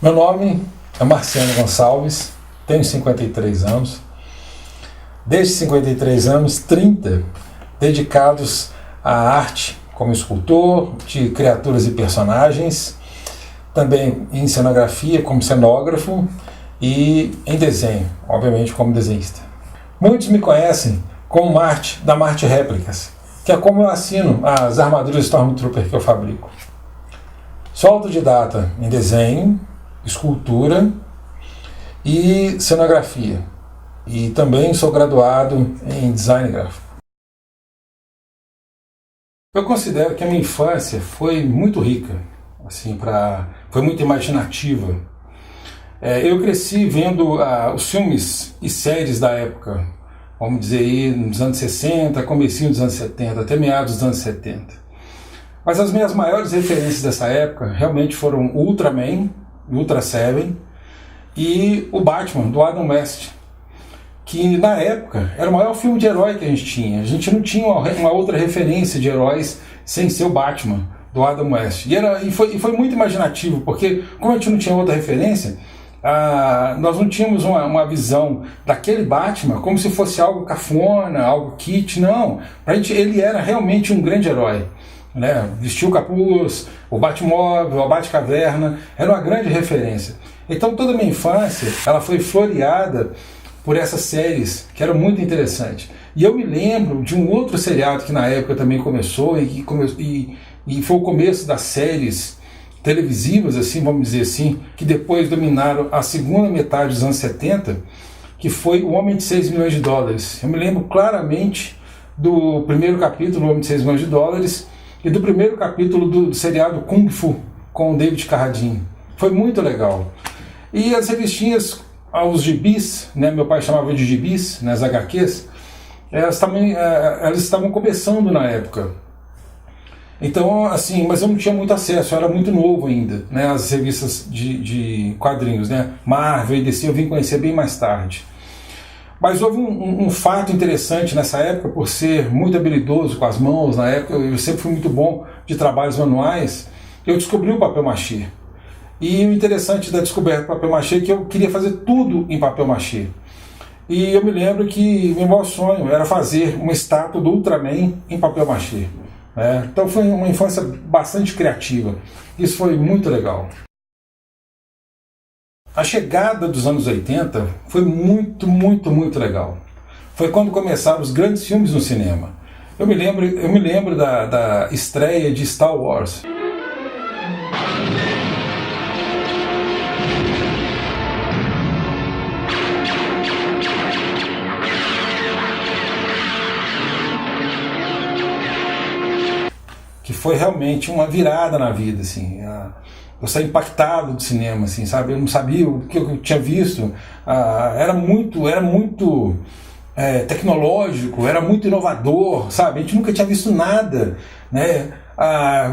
Meu nome é Marciano Gonçalves, tenho 53 anos. Desde 53 anos, 30 dedicados à arte como escultor, de criaturas e personagens, também em cenografia como cenógrafo e em desenho, obviamente como desenhista. Muitos me conhecem como Marte, da Marte Réplicas, que é como eu assino as armaduras Stormtrooper que eu fabrico. Sou autodidata em desenho, escultura e cenografia. E também sou graduado em design gráfico. Eu considero que a minha infância foi muito rica, assim, foi muito imaginativa. Eu cresci vendo os filmes e séries da época, vamos dizer aí, nos anos 60, comecinho dos anos 70, até meados dos anos 70. Mas as minhas maiores referências dessa época realmente foram o Ultraman, Ultra Seven, e o Batman, do Adam West, que na época era o maior filme de herói que a gente tinha. A gente não tinha uma outra referência de heróis sem ser o Batman, do Adam West. E foi muito imaginativo, porque como a gente não tinha outra referência, nós não tínhamos uma visão daquele Batman como se fosse algo cafona, algo kit, não. Pra gente, ele era realmente um grande herói. Né? Vestiu o capuz, o Batmóvel, a Batcaverna, era uma grande referência. Então toda a minha infância ela foi floreada por essas séries que eram muito interessantes. E eu me lembro de um outro seriado que na época também começou e foi o começo das séries televisivas, assim, vamos dizer assim, que depois dominaram a segunda metade dos anos 70, que foi O Homem de 6 milhões de dólares. Eu me lembro claramente do primeiro capítulo, O Homem de 6 milhões de dólares, e do primeiro capítulo do seriado Kung Fu, com o David Carradine. Foi muito legal. E as revistinhas, os gibis, né, meu pai chamava de gibis, né, as HQs, elas estavam começando na época. Então, assim, mas eu não tinha muito acesso, eu era muito novo ainda, né, as revistas de quadrinhos, né, Marvel e DC eu vim conhecer bem mais tarde. Mas houve um fato interessante nessa época, por ser muito habilidoso com as mãos, na época eu sempre fui muito bom de trabalhos manuais, eu descobri o papel machê. E o interessante da descoberta do papel machê é que eu queria fazer tudo em papel machê. E eu me lembro que meu maior sonho era fazer uma estátua do Ultraman em papel machê. Então foi uma infância bastante criativa. Isso foi muito legal. A chegada dos anos 80 foi muito, muito, muito legal. Foi quando começaram os grandes filmes no cinema. Eu me lembro da estreia de Star Wars. Que foi realmente uma virada na vida, assim. Eu saí impactado do cinema, assim, sabe? Eu não sabia o que eu tinha visto. Era muito tecnológico, era muito inovador, sabe? A gente nunca tinha visto nada, né?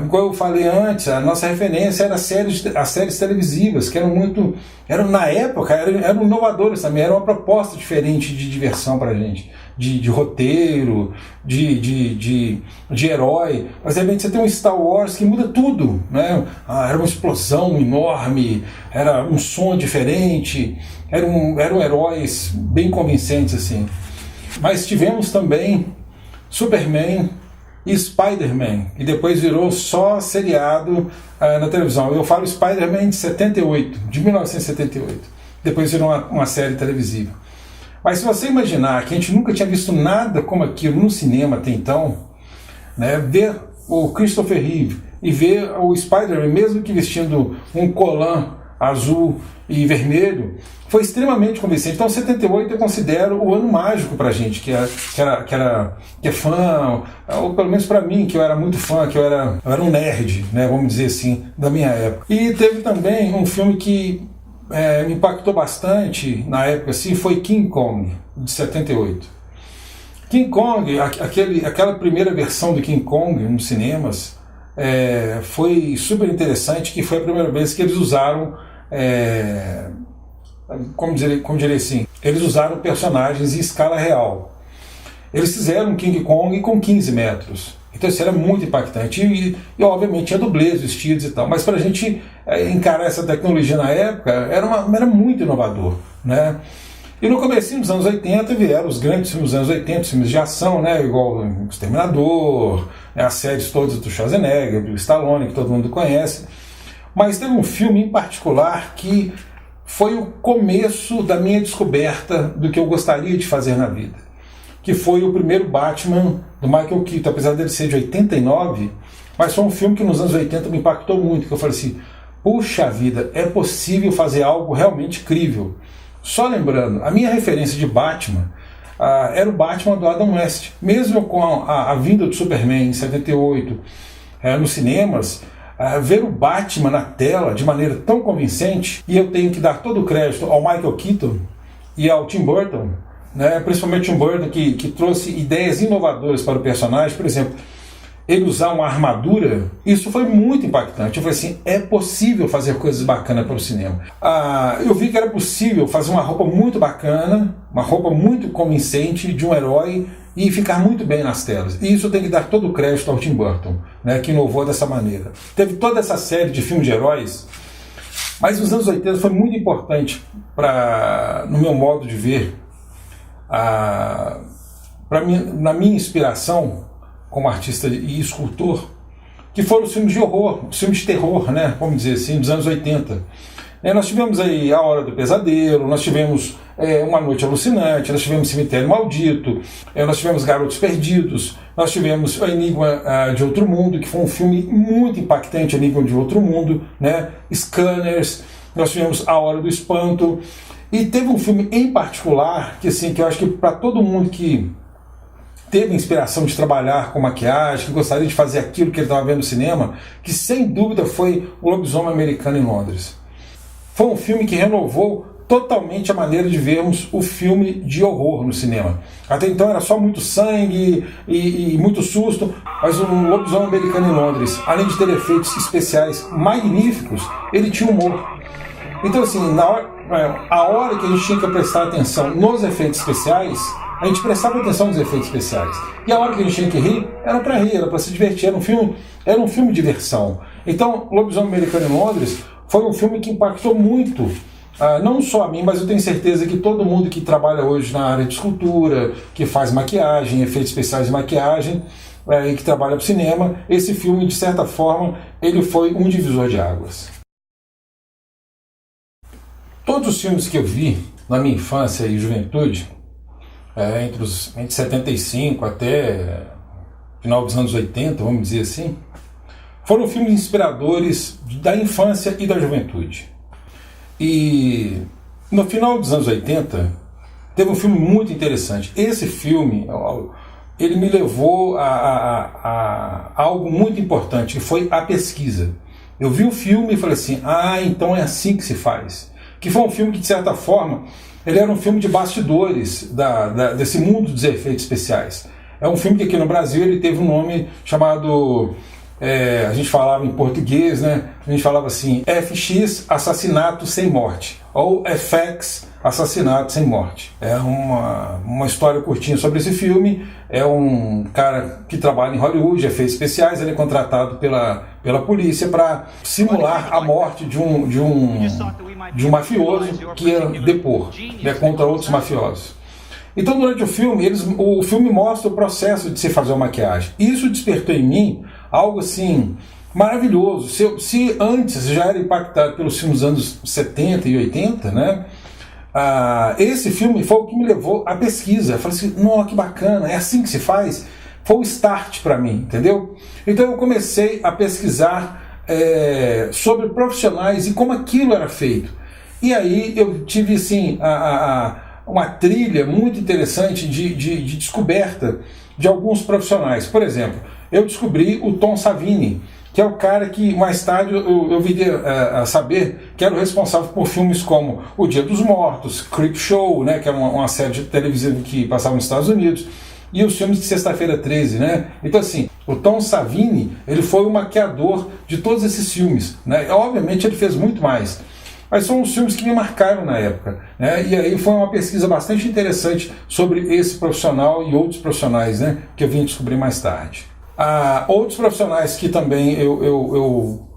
Como eu falei antes, a nossa referência era as séries televisivas, que na época, eram inovadoras também, era uma proposta diferente de diversão pra gente, de roteiro, de herói. Mas de repente você tem um Star Wars que muda tudo, né? Era uma explosão enorme, era um som diferente, eram heróis bem convincentes, assim. Mas tivemos também Superman e Spider-Man, que depois virou só seriado na televisão. Eu falo Spider-Man de 1978. Depois virou uma série televisiva. Mas se você imaginar que a gente nunca tinha visto nada como aquilo no cinema até então, né, ver o Christopher Reeve e ver o Spider-Man, mesmo que vestindo um colã azul e vermelho, foi extremamente convincente. Então 78 eu considero o ano mágico pra gente, que é fã, ou pelo menos pra mim, que eu era muito fã, que eu era um nerd, né, vamos dizer assim, da minha época. E teve também um filme que me impactou bastante na época, assim, foi King Kong, de 78. King Kong, aquela primeira versão do King Kong nos cinemas, foi super interessante, que foi a primeira vez que eles usaram como diria assim, eles usaram personagens em escala real. Eles fizeram King Kong com 15 metros. Então Então isso era muito impactante. E obviamente tinha dublês, vestidos e tal. Mas para a gente encarar essa tecnologia na época, era muito inovador, né? E no começo dos anos 80 vieram os grandes filmes dos anos 80, filmes de ação, né? Igual o Exterminador, as séries todas do Schwarzenegger, do Stallone, que todo mundo conhece. Mas teve um filme em particular que foi o começo da minha descoberta do que eu gostaria de fazer na vida, que foi o primeiro Batman do Michael Keaton, apesar dele ser de 89, mas foi um filme que nos anos 80 me impactou muito, que eu falei assim, puxa vida, é possível fazer algo realmente incrível. Só lembrando, a minha referência de Batman era o Batman do Adam West. Mesmo com a vinda do Superman em 78 nos cinemas, ver o Batman na tela de maneira tão convincente, e eu tenho que dar todo o crédito ao Michael Keaton e ao Tim Burton, né, principalmente Tim Burton, que trouxe ideias inovadoras para o personagem. Por exemplo, ele usar uma armadura, isso foi muito impactante. Eu falei assim, é possível fazer coisas bacanas para o cinema. Eu vi que era possível fazer uma roupa muito bacana, uma roupa muito convincente de um herói e ficar muito bem nas telas. E isso tem que dar todo o crédito ao Tim Burton, né, que inovou dessa maneira. Teve toda essa série de filmes de heróis, mas nos anos 80 foi muito importante no meu modo de ver, na minha inspiração como artista e escultor, que foram os filmes de horror, os filmes de terror, né, vamos dizer assim, dos anos 80. Nós tivemos aí A Hora do Pesadelo, nós tivemos Uma Noite Alucinante, nós tivemos Cemitério Maldito, nós tivemos Garotos Perdidos, nós tivemos O Enigma de Outro Mundo, que foi um filme muito impactante, Enigma de Outro Mundo, né, Scanners, nós tivemos A Hora do Espanto, e teve um filme em particular, que eu acho que para todo mundo que teve inspiração de trabalhar com maquiagem, que gostaria de fazer aquilo que ele estava vendo no cinema, que sem dúvida foi O Lobisomem Americano em Londres. Foi um filme que renovou totalmente a maneira de vermos o filme de horror no cinema. Até então era só muito sangue e muito susto, mas o Lobisomem Americano em Londres, além de ter efeitos especiais magníficos, ele tinha humor. Então assim, a hora que a gente tinha que prestar atenção nos efeitos especiais, a gente prestava atenção nos efeitos especiais. E a hora que a gente tinha que rir, era para se divertir, era um filme de diversão. Então, Lobisomem Americano em Londres foi um filme que impactou muito, não só a mim, mas eu tenho certeza que todo mundo que trabalha hoje na área de escultura, que faz maquiagem, efeitos especiais de maquiagem, e que trabalha para o cinema, esse filme, de certa forma, ele foi um divisor de águas. Todos os filmes que eu vi na minha infância e juventude, entre 75 até final dos anos 80, vamos dizer assim, foram filmes inspiradores da infância e da juventude. E no final dos anos 80 teve um filme muito interessante. Esse filme, ele me levou a algo muito importante, que foi a pesquisa. Eu vi o filme e falei assim, então é assim que se faz. Que foi um filme que, de certa forma, ele era um filme de bastidores desse mundo dos efeitos especiais. É um filme que aqui no Brasil ele teve um nome chamado, a gente falava em português, né? A gente falava assim, FX Assassinato Sem Morte, ou FX Assassinato Sem Morte. É uma história curtinha sobre esse filme. É um cara que trabalha em Hollywood, efeitos especiais, ele é contratado pela polícia para simular a morte de um mafioso que ia depor, né, contra outros mafiosos. Então, durante o filme mostra o processo de se fazer uma maquiagem. Isso despertou em mim algo assim maravilhoso. Se antes já era impactado pelos filmes dos anos 70 e 80, né? Esse filme foi o que me levou à pesquisa. Eu falei assim, nossa, que bacana, é assim que se faz? Foi o start para mim, entendeu? Então eu comecei a pesquisar sobre profissionais e como aquilo era feito. E aí eu tive assim, uma trilha muito interessante de descoberta de alguns profissionais. Por exemplo, eu descobri o Tom Savini, que é o cara que mais tarde eu viria a saber que era o responsável por filmes como O Dia dos Mortos, Creepshow, né, que era uma série de televisão que passava nos Estados Unidos, e os filmes de Sexta-feira 13, né? Então assim, o Tom Savini, ele foi o maquiador de todos esses filmes, né? Obviamente ele fez muito mais, mas são os filmes que me marcaram na época, né? E aí foi uma pesquisa bastante interessante sobre esse profissional e outros profissionais, né, que eu vim descobrir mais tarde. Outros profissionais que também eu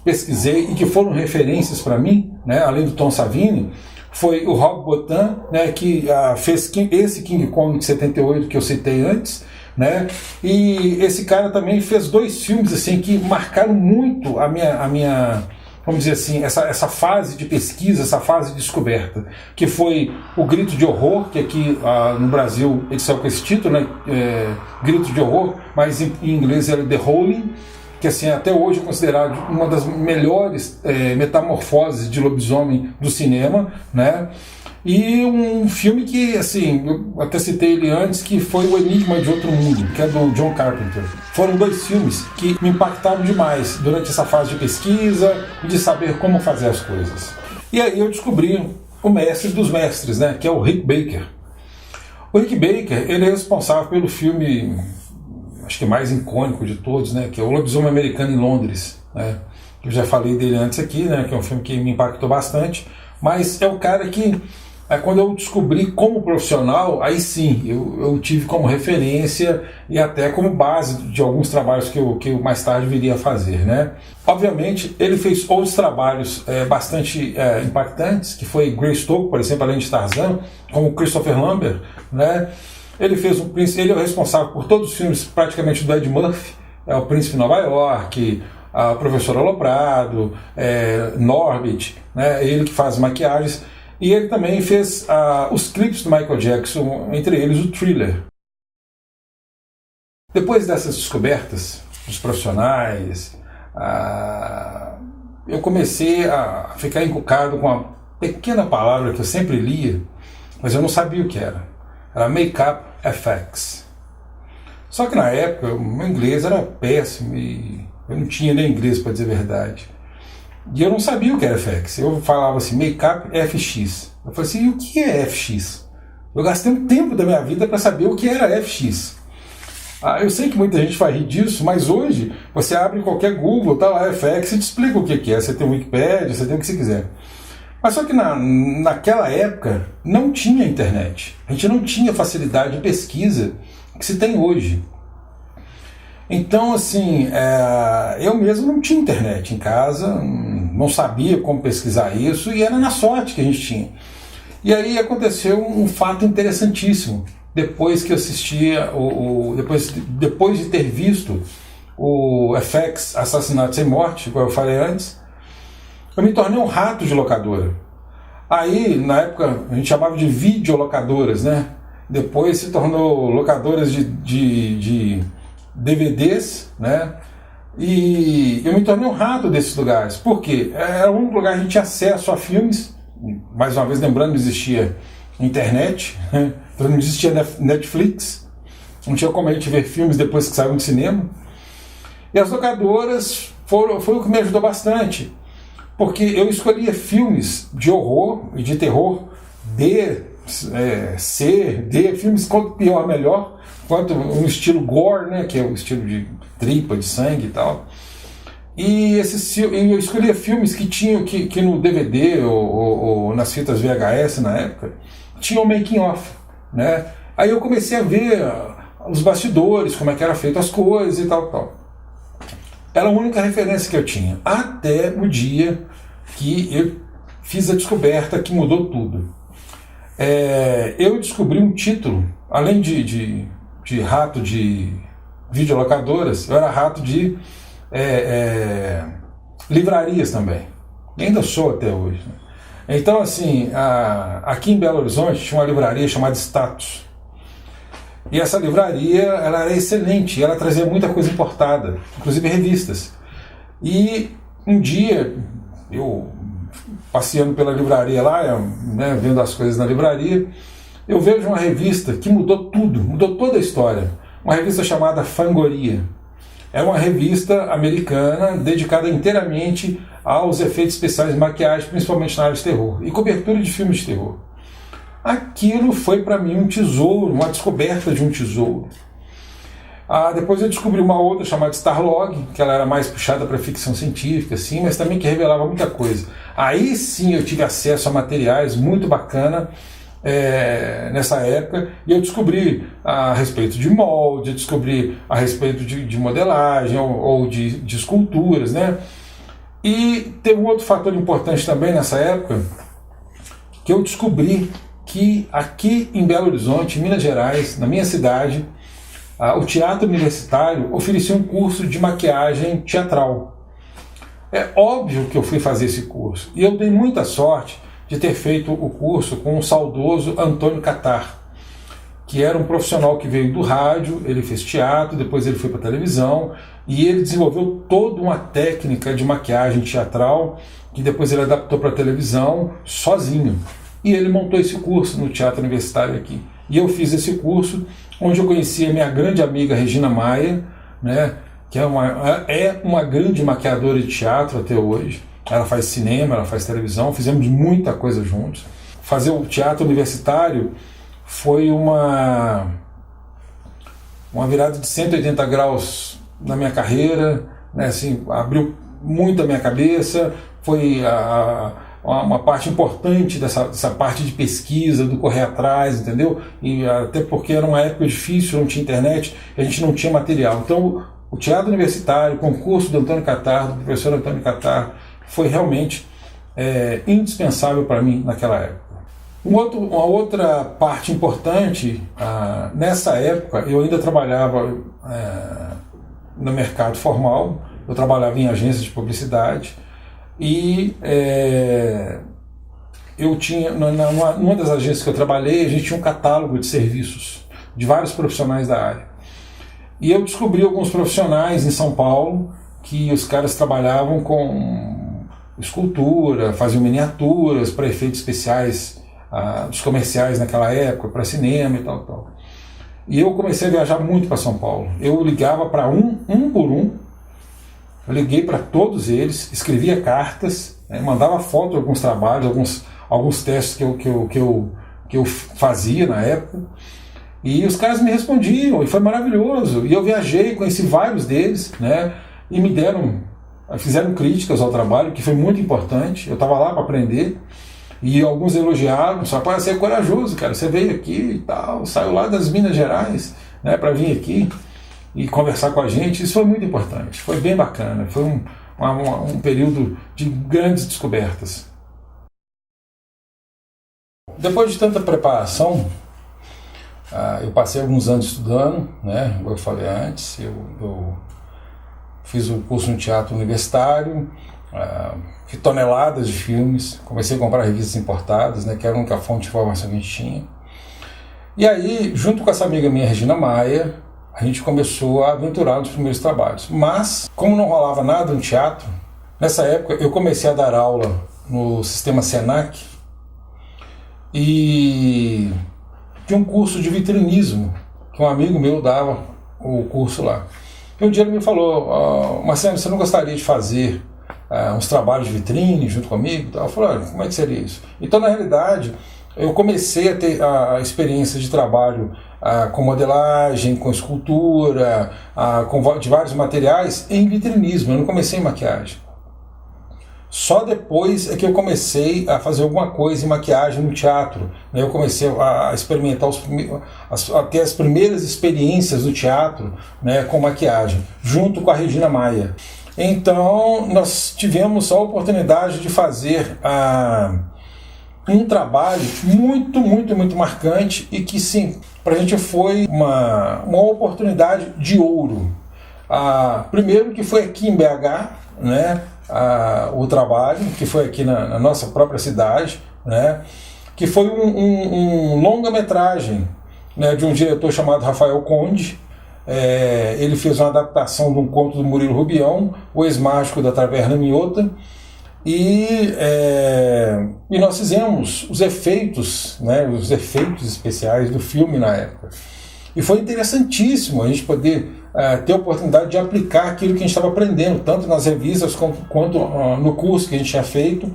pesquisei e que foram referências para mim, né, além do Tom Savini, foi o Rob Bottin, né, que fez esse King Kong de 78 que eu citei antes, né, e esse cara também fez 2 filmes assim, que marcaram muito a minha vamos dizer assim, essa fase de pesquisa, essa fase de descoberta, que foi o Grito de Horror, que aqui no Brasil ele saiu com esse título, né, Grito de Horror, mas em inglês era The Howling, que assim, até hoje é considerado uma das melhores metamorfoses de lobisomem do cinema, né? E um filme que, assim, eu até citei ele antes, que foi O Enigma de Outro Mundo, que é do John Carpenter. Foram 2 filmes que me impactaram demais durante essa fase de pesquisa e de saber como fazer as coisas. E aí eu descobri o mestre dos mestres, né? Que é o Rick Baker. O Rick Baker, ele é responsável pelo filme, acho que mais icônico de todos, né, que é O Lobisomem Americano em Londres, né? Eu já falei dele antes aqui, né, que é um filme que me impactou bastante, mas é o cara que, quando eu descobri como profissional, aí sim, eu tive como referência e até como base de alguns trabalhos que eu mais tarde viria a fazer, né? Obviamente, ele fez outros trabalhos bastante impactantes, que foi Greystoke, por exemplo, além de Tarzan, como Christopher Lambert, né? Ele fez ele é o responsável por todos os filmes praticamente do Ed Murphy, O Príncipe de Nova York, A Professora Aloprado, Norbit, né? Ele que faz maquiagens, e ele também fez os clipes do Michael Jackson, entre eles o Thriller. Depois dessas descobertas dos profissionais, eu comecei a ficar encucado com uma pequena palavra que eu sempre lia, mas eu não sabia o que era. Era Makeup FX. Só que na época o meu inglês era péssimo e eu não tinha nem inglês, para dizer a verdade. E eu não sabia o que era FX. Eu falava assim, Makeup FX. Eu falei assim, e o que é FX? Eu gastei um tempo da minha vida para saber o que era FX. Eu sei que muita gente vai rir disso, mas hoje você abre qualquer Google, tá lá FX e te explica o que é. Você tem o Wikipedia, você tem o que você quiser. Mas só que naquela época não tinha internet. A gente não tinha facilidade de pesquisa que se tem hoje. Então, assim, eu mesmo não tinha internet em casa, não sabia como pesquisar isso, e era na sorte que a gente tinha. E aí aconteceu um fato interessantíssimo. Depois que eu assistia, depois de ter visto o FX Assassinato Sem Morte, como eu falei antes, eu me tornei um rato de locadora. Aí, na época, a gente chamava de videolocadoras, né? Depois se tornou locadoras de DVDs, né? E eu me tornei um rato desses lugares. Por quê? Era o único lugar que a gente tinha acesso a filmes. Mais uma vez, lembrando, não existia internet, né? Então não existia Netflix. Não tinha como a gente ver filmes depois que saíram do cinema. E as locadoras foi o que me ajudou bastante. Porque eu escolhia filmes de horror e de terror D, C, D, filmes quanto pior melhor, quanto um estilo gore, né, que é o estilo de tripa, de sangue e tal. E eu escolhia filmes que tinham, que no DVD ou nas fitas VHS na época, tinham making of, né? Aí eu comecei a ver os bastidores, como é que era feito as coisas e tal. Era a única referência que eu tinha, até o dia que eu fiz a descoberta que mudou tudo. Eu descobri um título, além de rato de videolocadoras, eu era rato de livrarias também. E ainda sou até hoje. Então, assim, aqui em Belo Horizonte tinha uma livraria chamada Status. E essa livraria, ela era excelente, ela trazia muita coisa importada, inclusive revistas. E um dia, eu passeando pela livraria lá, né, vendo as coisas na livraria, eu vejo uma revista que mudou tudo, mudou toda a história. Uma revista chamada Fangoria. É uma revista americana dedicada inteiramente aos efeitos especiais de maquiagem, principalmente na área de terror, e cobertura de filmes de terror. Aquilo foi para mim um tesouro, uma descoberta de um tesouro. Depois eu descobri uma outra chamada Starlog, que ela era mais puxada para ficção científica, assim, mas também que revelava muita coisa. Aí sim eu tive acesso a materiais muito bacana, nessa época, e eu descobri a respeito de molde, eu descobri a respeito de modelagem ou de esculturas, né? E teve um outro fator importante também nessa época, que eu descobri que aqui em Belo Horizonte, Minas Gerais, na minha cidade, o Teatro Universitário oferecia um curso de maquiagem teatral. É óbvio que eu fui fazer esse curso, e eu dei muita sorte de ter feito o curso com o saudoso Antônio Catar, que era um profissional que veio do rádio, ele fez teatro, depois ele foi para a televisão, e ele desenvolveu toda uma técnica de maquiagem teatral, que depois ele adaptou para a televisão sozinho. E ele montou esse curso no Teatro Universitário aqui. E eu fiz esse curso, onde eu conheci a minha grande amiga Regina Maia, né, que é uma grande maquiadora de teatro até hoje. Ela faz cinema, ela faz televisão, fizemos muita coisa juntos. Fazer o Teatro Universitário foi uma virada de 180 graus na minha carreira, né, assim, abriu muito a minha cabeça, foi uma parte importante dessa parte de pesquisa, do correr atrás, entendeu? E até porque era uma época difícil, não tinha internet, a gente não tinha material. Então, o Teatro Universitário, o concurso do Antônio Catar, do professor Antônio Catar, foi realmente indispensável para mim naquela época. Uma outra parte importante, nessa época eu ainda trabalhava no mercado formal, eu trabalhava em agências de publicidade, e eu tinha, numa das agências que eu trabalhei, a gente tinha um catálogo de serviços de vários profissionais da área. E eu descobri alguns profissionais em São Paulo que os caras trabalhavam com escultura, faziam miniaturas para efeitos especiais dos comerciais naquela época, para cinema e tal. E eu comecei a viajar muito para São Paulo. Eu ligava para um por um, eu liguei para todos eles, escrevia cartas, mandava foto de alguns trabalhos, alguns testes que eu fazia na época, e os caras me respondiam, e foi maravilhoso. E eu viajei, conheci vários deles, né, e fizeram críticas ao trabalho, que foi muito importante. Eu estava lá para aprender, e alguns elogiaram, só para ser corajoso, cara, você veio aqui e tal, saiu lá das Minas Gerais, né, para vir aqui e conversar com a gente. Isso foi muito importante, foi bem bacana, foi um período de grandes descobertas. Depois de tanta preparação, eu passei alguns anos estudando, né, como eu falei antes, eu fiz o curso no Teatro Universitário, fiz toneladas de filmes, comecei a comprar revistas importadas, né, que era a única fonte de informação que a gente tinha. E aí, junto com essa amiga minha, Regina Maia, a gente começou a aventurar nos primeiros trabalhos. Mas, como não rolava nada no teatro, nessa época eu comecei a dar aula no sistema Senac e tinha um curso de vitrinismo, que um amigo meu dava o curso lá. E um dia ele me falou: Marcelo, você não gostaria de fazer uns trabalhos de vitrine junto comigo? Eu falei: como é que seria isso? Então, na realidade, eu comecei a ter a experiência de trabalho com modelagem, com escultura, de vários materiais em vitrinismo. Eu não comecei em maquiagem. Só depois é que eu comecei a fazer alguma coisa em maquiagem no teatro. Eu comecei a experimentar, a ter as primeiras experiências do teatro, né, com maquiagem, junto com a Regina Maia. Então, nós tivemos a oportunidade de fazer um trabalho muito, muito, muito marcante e que, sim, para a gente foi uma oportunidade de ouro. Primeiro que foi aqui em BH, né, o trabalho, que foi aqui na nossa própria cidade, né, que foi um longa-metragem, né, de um diretor chamado Rafael Conde. Ele fez uma adaptação de um conto do Murilo Rubião, O Ex-Mágico da Taverna Minhota, e nós fizemos os efeitos, né, os efeitos especiais do filme na época. E foi interessantíssimo a gente poder ter a oportunidade de aplicar aquilo que a gente estava aprendendo, tanto nas revistas quanto no curso que a gente tinha feito.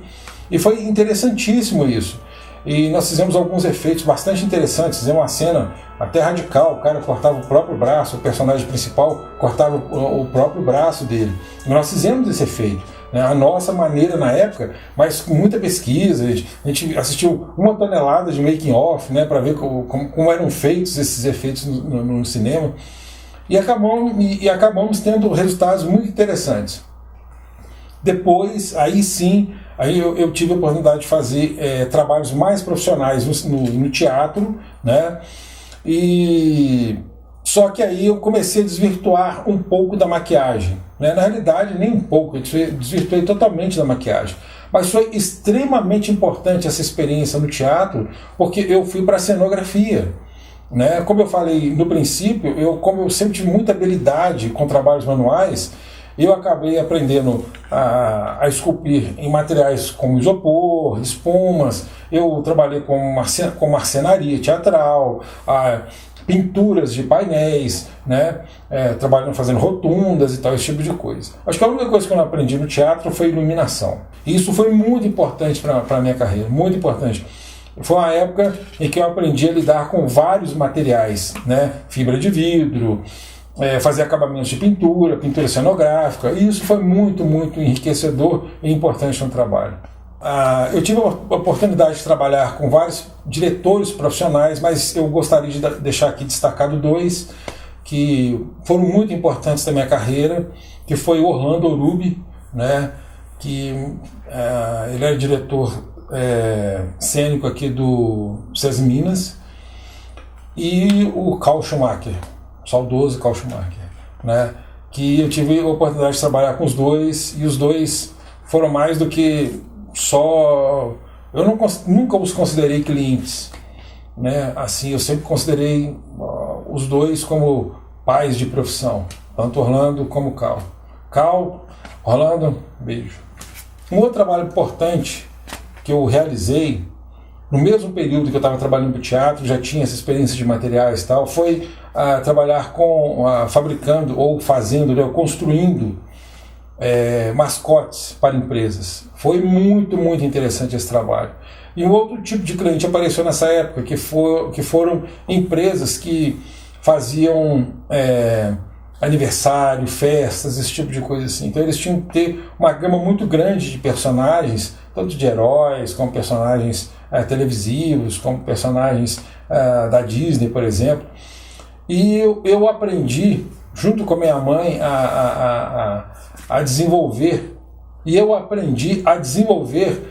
E foi interessantíssimo isso. E nós fizemos alguns efeitos bastante interessantes. Fizemos uma cena até radical, o cara cortava o próprio braço, o personagem principal cortava o próprio braço dele. E nós fizemos esse efeito. né, a nossa maneira na época, mas com muita pesquisa. A gente assistiu 1 tonelada de making off, né, para ver como eram feitos esses efeitos no cinema, e acabamos tendo resultados muito interessantes. Depois, aí sim, aí eu tive a oportunidade de fazer trabalhos mais profissionais no teatro, né? Só que aí eu comecei a desvirtuar um pouco da maquiagem, né? Na realidade, nem um pouco, eu desvirtuei totalmente da maquiagem. Mas foi extremamente importante essa experiência no teatro, porque eu fui para a cenografia, né? Como eu falei no princípio, como eu sempre tive muita habilidade com trabalhos manuais, eu acabei aprendendo a esculpir em materiais como isopor, espumas. Eu trabalhei com marcenaria teatral, pinturas de painéis, né? Trabalhando fazendo rotundas e tal, esse tipo de coisa. Acho que a única coisa que eu não aprendi no teatro foi iluminação. E isso foi muito importante para a minha carreira, muito importante. Foi uma época em que eu aprendi a lidar com vários materiais, né? Fibra de vidro, fazer acabamentos de pintura cenográfica, e isso foi muito, muito enriquecedor e importante no trabalho. Eu tive a oportunidade de trabalhar com vários diretores profissionais, mas eu gostaria de deixar aqui destacado 2 que foram muito importantes na minha carreira, que foi o Orlando Orubi, né? Que ele era diretor cênico aqui do SESI Minas, e o Carl Schumacher, saudoso Carl Schumacher, né? Que eu tive a oportunidade de trabalhar com os dois, e os dois foram mais do que só... Eu nunca os considerei clientes, né? Assim, eu sempre considerei os dois como pais de profissão, tanto Orlando como Carl. Orlando, beijo. Um outro trabalho importante que eu realizei no mesmo período que eu estava trabalhando no teatro, já tinha essa experiência de materiais e tal, foi trabalhar fabricando ou fazendo, né, construindo mascotes para empresas. Foi muito, muito interessante esse trabalho. E um outro tipo de cliente apareceu nessa época, que foram empresas que faziam aniversário, festas, esse tipo de coisa assim. Então eles tinham que ter uma gama muito grande de personagens, tanto de heróis, como personagens televisivos, como personagens da Disney, por exemplo. E eu aprendi, junto com a minha mãe, a desenvolver, e eu aprendi a desenvolver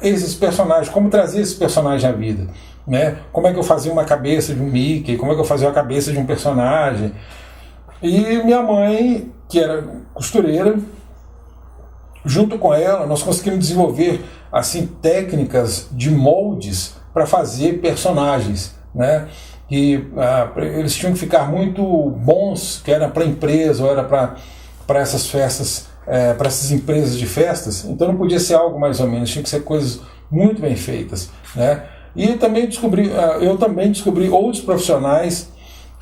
esses personagens, como trazer esses personagens à vida, né? Como é que eu fazia uma cabeça de um Mickey, como é que eu fazia a cabeça de um personagem. E minha mãe, que era costureira, junto com ela, nós conseguimos desenvolver assim técnicas de moldes para fazer personagens, né? E eles tinham que ficar muito bons, que era para a empresa ou era para essas festas, para essas empresas de festas. Então não podia ser algo mais ou menos, tinha que ser coisas muito bem feitas, né? E eu também descobri outros profissionais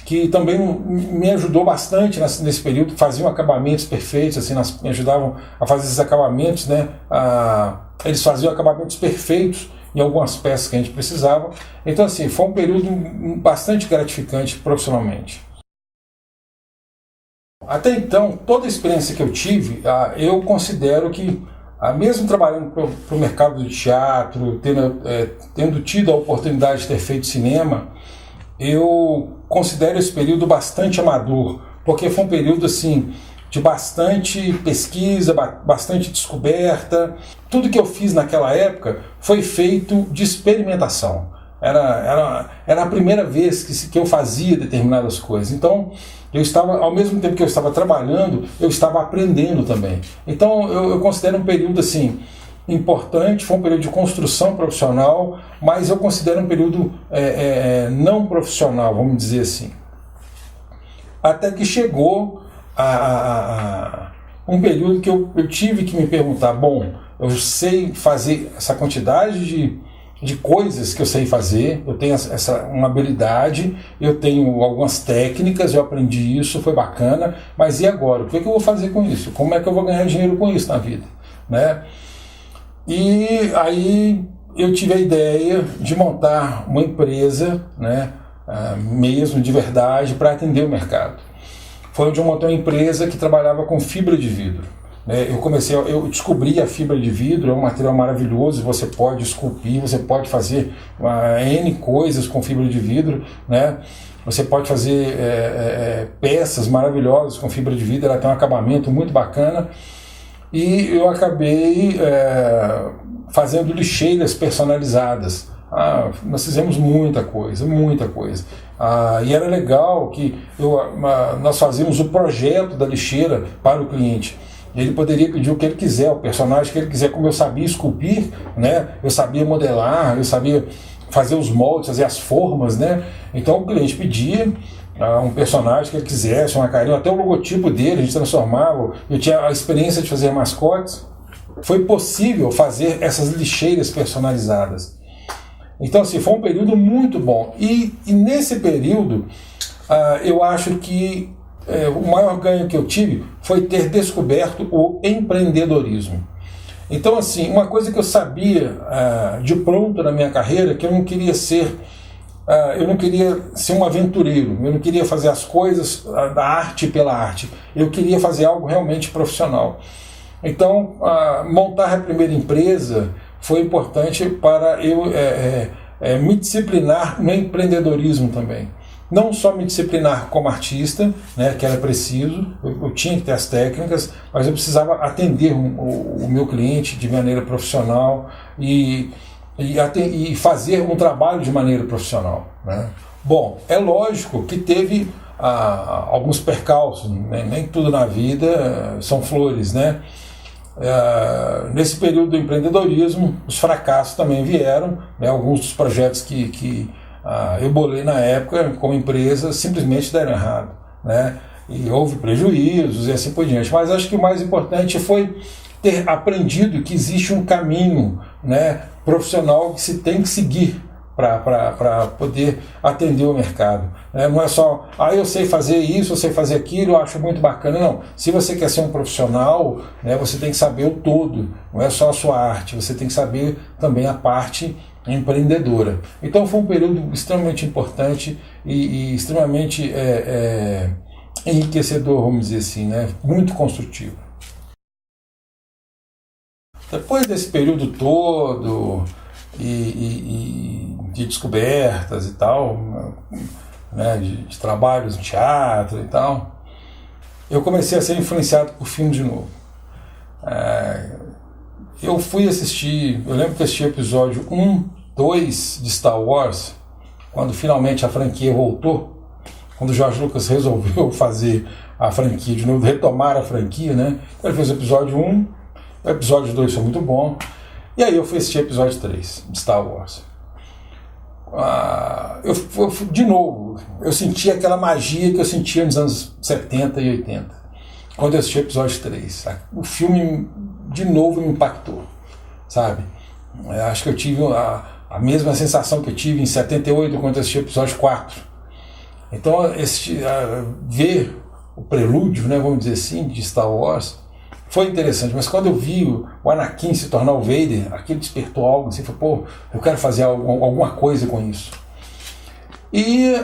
que também me ajudou bastante nesse período, faziam acabamentos perfeitos, assim, me ajudavam a fazer esses acabamentos, né? Eles faziam acabamentos perfeitos em algumas peças que a gente precisava. Então, assim, foi um período bastante gratificante profissionalmente. Até então, toda a experiência que eu tive, eu considero que, mesmo trabalhando para o mercado do teatro, tendo tido a oportunidade de ter feito cinema, eu considero esse período bastante amador, porque foi um período assim de bastante pesquisa, bastante descoberta. Tudo que eu fiz naquela época foi feito de experimentação. Era a primeira vez que eu fazia determinadas coisas. Então, eu estava, ao mesmo tempo que eu estava trabalhando, eu estava aprendendo também. Então, eu considero um período assim importante, foi um período de construção profissional, mas eu considero um período não profissional, vamos dizer assim. Até que chegou um período que eu tive que me perguntar, bom, eu sei fazer essa quantidade de coisas que eu sei fazer, eu tenho uma habilidade, eu tenho algumas técnicas, eu aprendi isso, foi bacana, mas e agora? O que eu vou fazer com isso? Como é que eu vou ganhar dinheiro com isso na vida? Né? E aí eu tive a ideia de montar uma empresa, né, mesmo de verdade, para atender o mercado. Foi onde eu montei uma empresa que trabalhava com fibra de vidro. né? Eu descobri a fibra de vidro, é um material maravilhoso, você pode esculpir, você pode fazer N coisas com fibra de vidro, né? Você pode fazer peças maravilhosas com fibra de vidro, ela tem um acabamento muito bacana. E eu acabei fazendo lixeiras personalizadas. Nós fizemos muita coisa, muita coisa. E era legal que nós fazíamos o projeto da lixeira para o cliente. Ele poderia pedir o que ele quiser, o personagem que ele quiser. Como eu sabia esculpir, né? Eu sabia modelar, eu sabia fazer os moldes, fazer as formas, né? Então o cliente pedia um personagem que ele quisesse, uma carinha, até o logotipo dele, a gente transformava. Eu tinha a experiência de fazer mascotes. Foi possível fazer essas lixeiras personalizadas. Então, assim, foi um período muito bom. E nesse período, eu acho que o maior ganho que eu tive foi ter descoberto o empreendedorismo. Então, assim, uma coisa que eu sabia de pronto na minha carreira, que eu não queria ser um aventureiro, eu não queria fazer as coisas da arte pela arte, eu queria fazer algo realmente profissional. Então, montar a primeira empresa foi importante para eu me disciplinar no empreendedorismo também. Não só me disciplinar como artista, né, que era preciso, eu tinha que ter as técnicas, mas eu precisava atender o meu cliente de maneira profissional e fazer um trabalho de maneira profissional, né? Bom, é lógico que teve alguns percalços, né? Nem tudo na vida são flores, né? Nesse período do empreendedorismo, os fracassos também vieram, né? Alguns dos projetos que eu bolei na época como empresa simplesmente deram errado, né? E houve prejuízos e assim por diante. Mas acho que o mais importante foi ter aprendido que existe um caminho, né, profissional que se tem que seguir para poder atender o mercado. Não é só, eu sei fazer isso, eu sei fazer aquilo, eu acho muito bacana. Não, se você quer ser um profissional, né, você tem que saber o todo, não é só a sua arte, você tem que saber também a parte empreendedora. Então foi um período extremamente importante e extremamente enriquecedor, vamos dizer assim, né, muito construtivo. Depois desse período todo e de descobertas e tal, né, de trabalhos no teatro e tal, eu comecei a ser influenciado por filme de novo. Eu fui assistir, eu lembro que assisti o episódio 1, 2 de Star Wars, quando finalmente a franquia voltou, quando o George Lucas resolveu fazer a franquia de novo, retomar a franquia, né? Ele fez o episódio 1, o episódio 2 foi muito bom, e aí eu fui assistir o episódio 3 de Star Wars. De novo, eu senti aquela magia que eu sentia nos anos 70 e 80, quando eu assisti o episódio 3. O filme, de novo, me impactou, sabe? Eu acho que eu tive a mesma sensação que eu tive em 78, quando eu assisti o episódio 4. Então, ver o prelúdio, né, vamos dizer assim, de Star Wars, foi interessante, mas quando eu vi o Anakin se tornar o Vader, aquilo despertou algo, assim, falei, eu quero fazer alguma coisa com isso. E,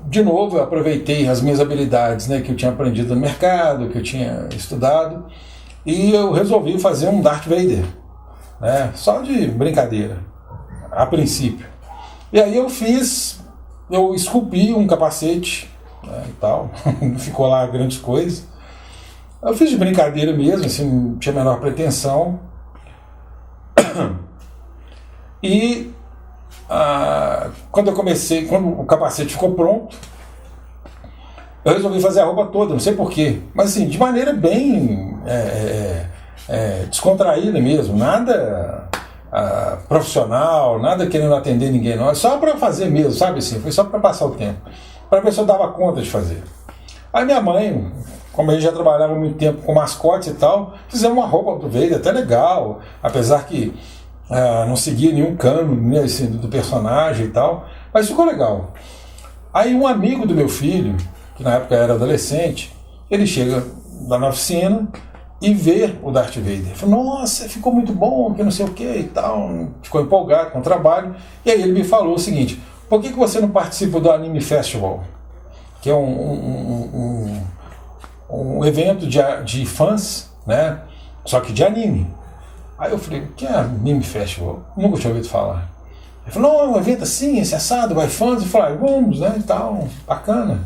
de novo, eu aproveitei as minhas habilidades, né, que eu tinha aprendido no mercado, que eu tinha estudado, e eu resolvi fazer um Darth Vader, né, só de brincadeira, a princípio. E aí eu esculpi um capacete, né, e tal, não ficou lá grandes coisas. Eu fiz de brincadeira mesmo, assim, não tinha a menor pretensão. E quando o capacete ficou pronto, eu resolvi fazer a roupa toda, não sei porquê, mas assim, de maneira bem descontraída mesmo, nada profissional, nada querendo atender ninguém, não, é só para fazer mesmo, sabe assim, foi só para passar o tempo, para ver se eu dava conta de fazer. Aí minha mãe, como a gente já trabalhava muito tempo com mascotes e tal, fizemos uma roupa do Vader até legal, apesar que não seguia nenhum cânone, né, assim, do personagem e tal, mas ficou legal. Aí um amigo do meu filho, que na época era adolescente, ele chega lá na oficina e vê o Darth Vader. Falou, nossa, ficou muito bom, que não sei o que e tal, ficou empolgado com o trabalho, e aí ele me falou o seguinte, por que você não participa do Anime Festival? Que é um evento de fãs, né? Só que de anime. Aí eu falei, que é Anime Festival? Nunca tinha ouvido falar. Ele falou, não, é um evento assim, esse assado, vai fãs. Eu falei, vamos, né, e tal, bacana.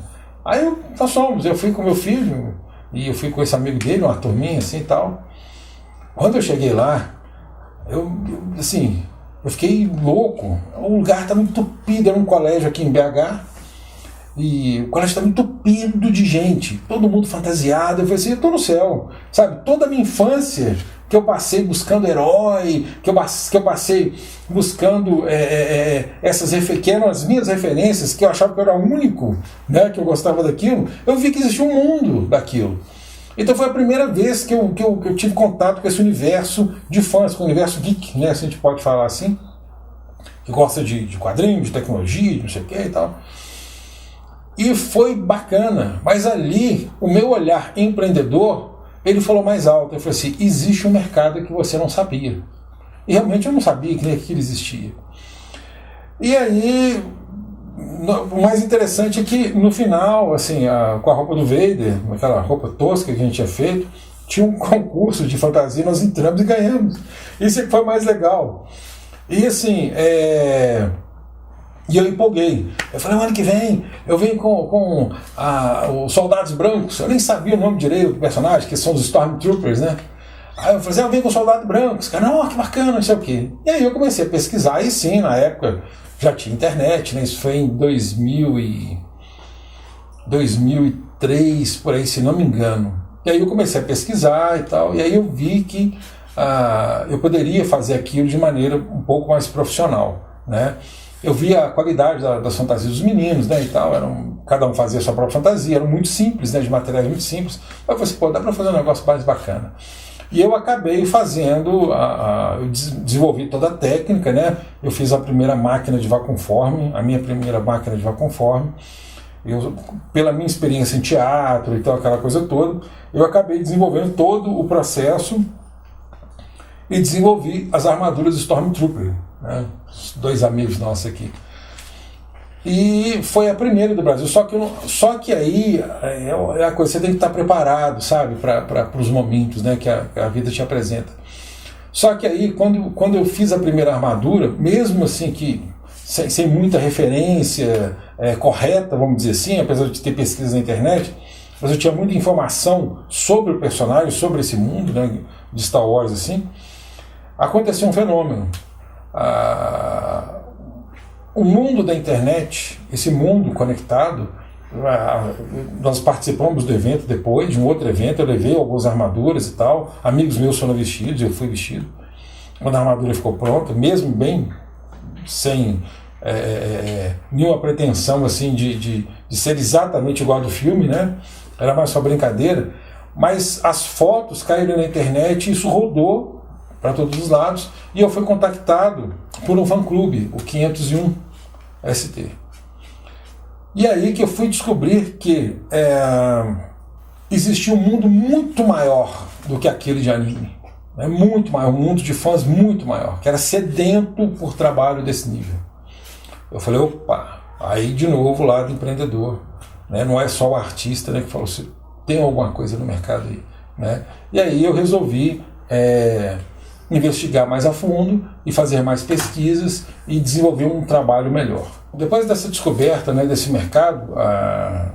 Aí nós fomos, eu fui com meu filho, e eu fui com esse amigo dele, uma turminha assim e tal. Quando eu cheguei lá, eu fiquei louco. O lugar estava entupido, era um colégio aqui em BH, e o colégio estava entupido de gente, todo mundo fantasiado. Eu falei assim, eu estou no céu, sabe? Toda a minha infância que eu passei buscando herói, que eu passei buscando que eram as minhas referências, que eu achava que eu era o único, né, que eu gostava daquilo, eu vi que existia um mundo daquilo. Então foi a primeira vez que eu tive contato com esse universo de fãs, com o universo geek, né, se a gente pode falar assim, que gosta de quadrinhos, de tecnologia, de não sei o que e tal. E foi bacana, mas ali o meu olhar empreendedor, ele falou mais alto. Eu falei assim, existe um mercado que você não sabia. E realmente eu não sabia que aquilo existia. E aí, o mais interessante é que no final, assim, com a roupa do Vader, aquela roupa tosca que a gente tinha feito, tinha um concurso de fantasia, nós entramos e ganhamos. Isso é que foi mais legal. E assim, e eu empolguei. Eu falei, o ano que vem eu venho com os Soldados Brancos. Eu nem sabia o nome direito do personagem, que são os Stormtroopers, né? Aí eu falei assim, eu venho com os Soldados Brancos. Cara, não, que bacana, não sei o quê. E aí eu comecei a pesquisar, e sim, na época já tinha internet, né? Isso foi em 2003, por aí, se não me engano. E aí eu comecei a pesquisar e tal, e aí eu vi que eu poderia fazer aquilo de maneira um pouco mais profissional, né? Eu vi a qualidade das fantasias dos meninos, né, e tal, cada um fazia a sua própria fantasia, eram muito simples, né, de materiais muito simples. Aí eu falei assim, pô, dá para fazer um negócio mais bacana. E eu acabei fazendo, eu desenvolvi toda a técnica, né, eu fiz a primeira máquina de vacuumforme, a minha primeira máquina de vacuumforme. Pela minha experiência em teatro e tal, aquela coisa toda, eu acabei desenvolvendo todo o processo e desenvolvi as armaduras Stormtrooper, né? Os dois amigos nossos aqui. E foi a primeira do Brasil. Só que aí é a coisa, você tem que estar preparado, sabe, para os momentos, né, que a vida te apresenta. Só que aí, quando eu fiz a primeira armadura, mesmo assim que sem muita referência correta, vamos dizer assim, apesar de ter pesquisa na internet, mas eu tinha muita informação sobre o personagem, sobre esse mundo, né, de Star Wars, assim, aconteceu um fenômeno. O mundo da internet, esse mundo conectado, nós participamos do evento depois, de um outro evento, eu levei algumas armaduras e tal, amigos meus foram vestidos, eu fui vestido, quando a armadura ficou pronta, mesmo bem sem nenhuma pretensão assim de ser exatamente igual ao do filme, né? Era mais só brincadeira, mas as fotos caíram na internet e isso rodou para todos os lados, e eu fui contactado por um fã-clube, o 501 ST. E aí que eu fui descobrir que existia um mundo muito maior do que aquele de anime, né? Muito maior, um mundo de fãs muito maior, que era sedento por trabalho desse nível. Eu falei, opa, aí de novo lá do empreendedor, né? Não é só o artista, né, que falou assim, tem alguma coisa no mercado aí, né? E aí eu resolvi investigar mais a fundo e fazer mais pesquisas e desenvolver um trabalho melhor. Depois dessa descoberta, né, desse mercado,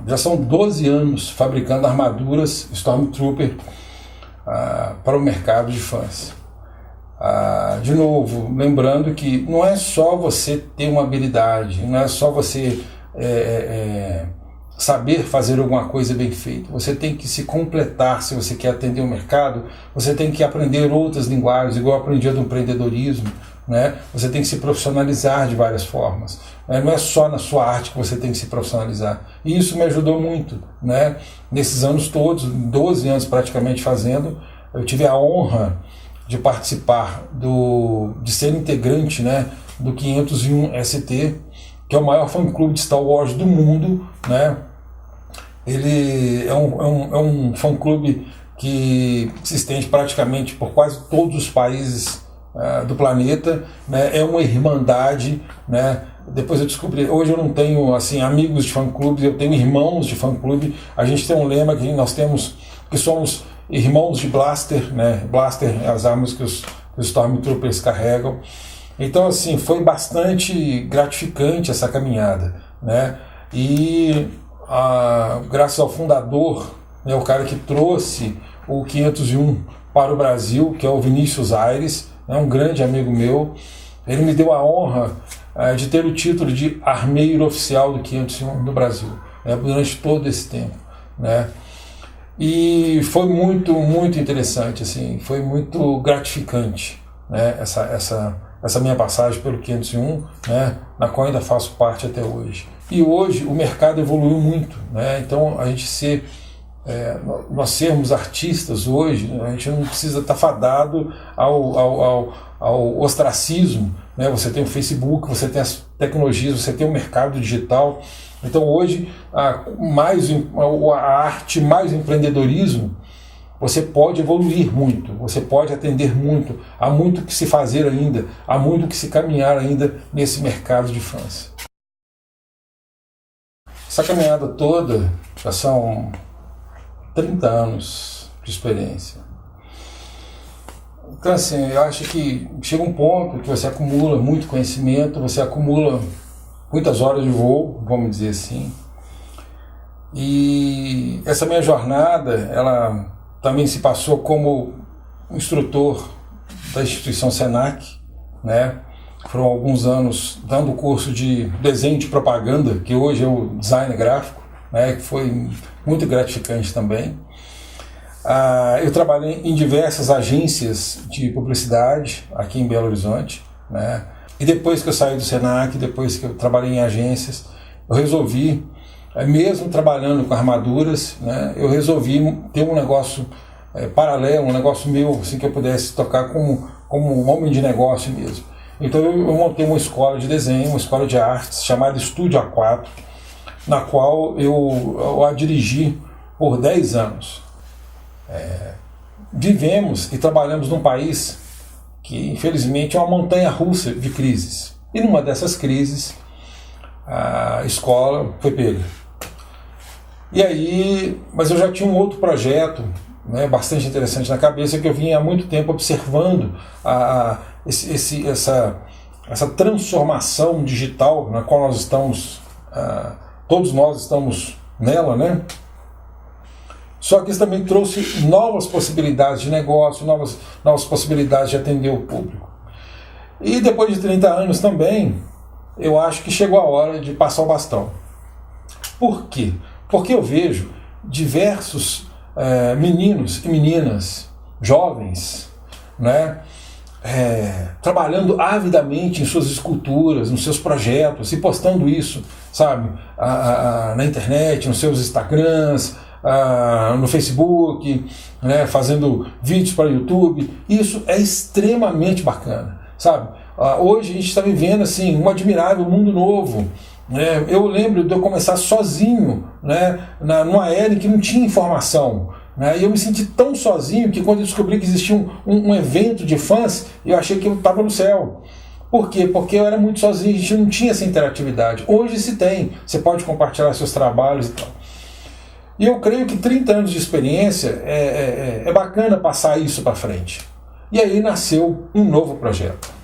já são 12 anos fabricando armaduras Stormtrooper para o mercado de fãs. De novo, lembrando que não é só você ter uma habilidade, não é só você saber fazer alguma coisa bem feita. Você tem que se completar se você quer atender o mercado, você tem que aprender outras linguagens, igual eu aprendi do empreendedorismo, né? Você tem que se profissionalizar de várias formas, né? Não é só na sua arte que você tem que se profissionalizar. E isso me ajudou muito, né? Nesses anos todos, 12 anos praticamente fazendo, eu tive a honra de participar de ser integrante, né, do 501 ST, que é o maior fã-clube de Star Wars do mundo, né? Ele é um fã-clube que se estende praticamente por quase todos os países do planeta, né? É uma irmandade, né, Depois eu descobri, hoje eu não tenho assim amigos de fã-clubes, eu tenho irmãos de fã-clube. A gente tem um lema que nós temos, que somos irmãos de Blaster, né? Blaster é as armas que os Stormtroopers carregam. Então, assim, foi bastante gratificante essa caminhada, né? E graças ao fundador, né, o cara que trouxe o 501 para o Brasil, que é o Vinícius Aires, né, um grande amigo meu, ele me deu a honra de ter o título de armeiro oficial do 501 no Brasil, né, durante todo esse tempo, né? E foi muito, muito interessante, assim, foi muito gratificante, né, essa minha passagem pelo 501, né, na qual ainda faço parte até hoje. E hoje o mercado evoluiu muito, né, então a gente nós sermos artistas hoje, a gente não precisa estar fadado ao ostracismo, né? Você tem o Facebook, você tem as tecnologias, você tem o mercado digital. Então hoje, a arte mais o empreendedorismo, você pode evoluir muito, você pode atender muito, há muito que se fazer ainda, há muito que se caminhar ainda nesse mercado de fãs. Essa caminhada toda já são 30 anos de experiência. Então, assim, eu acho que chega um ponto que você acumula muito conhecimento, você acumula muitas horas de voo, vamos dizer assim. E essa minha jornada, ela também se passou como instrutor da instituição Senac, né? Foram alguns anos dando o curso de desenho de propaganda, que hoje é o design gráfico, né? Que foi muito gratificante também. Eu trabalhei em diversas agências de publicidade aqui em Belo Horizonte, né? E depois que eu saí do Senac, depois que eu trabalhei em agências, eu resolvi, mesmo trabalhando com armaduras, né, eu resolvi ter um negócio paralelo, um negócio meu, assim, que eu pudesse tocar como um homem de negócio mesmo. Então eu montei uma escola de desenho, uma escola de artes, chamada Estúdio A4, na qual eu a dirigi por 10 anos. Vivemos e trabalhamos num país que, infelizmente, é uma montanha-russa de crises. E numa dessas crises, a escola foi pega. E aí, mas eu já tinha um outro projeto, né, bastante interessante na cabeça, que eu vinha há muito tempo observando essa transformação digital na qual nós estamos, todos nós estamos nela, né? Só que isso também trouxe novas possibilidades de negócio, novas possibilidades de atender o público. E depois de 30 anos também, eu acho que chegou a hora de passar o bastão. Por quê? Porque eu vejo diversos meninos e meninas, jovens, né, trabalhando avidamente em suas esculturas, nos seus projetos, e postando isso, sabe, na internet, nos seus Instagrams, no Facebook, né, fazendo vídeos para o YouTube. Isso é extremamente bacana, sabe? Hoje a gente está vivendo assim, um admirável mundo novo. Eu lembro de eu começar sozinho, né, numa era em que não tinha informação, né, e eu me senti tão sozinho que quando eu descobri que existia um evento de fãs, eu achei que eu estava no céu. Por quê? Porque eu era muito sozinho, a gente não tinha essa interatividade. Hoje se tem, você pode compartilhar seus trabalhos e tal. E eu creio que 30 anos de experiência é bacana passar isso para frente. E aí nasceu um novo projeto.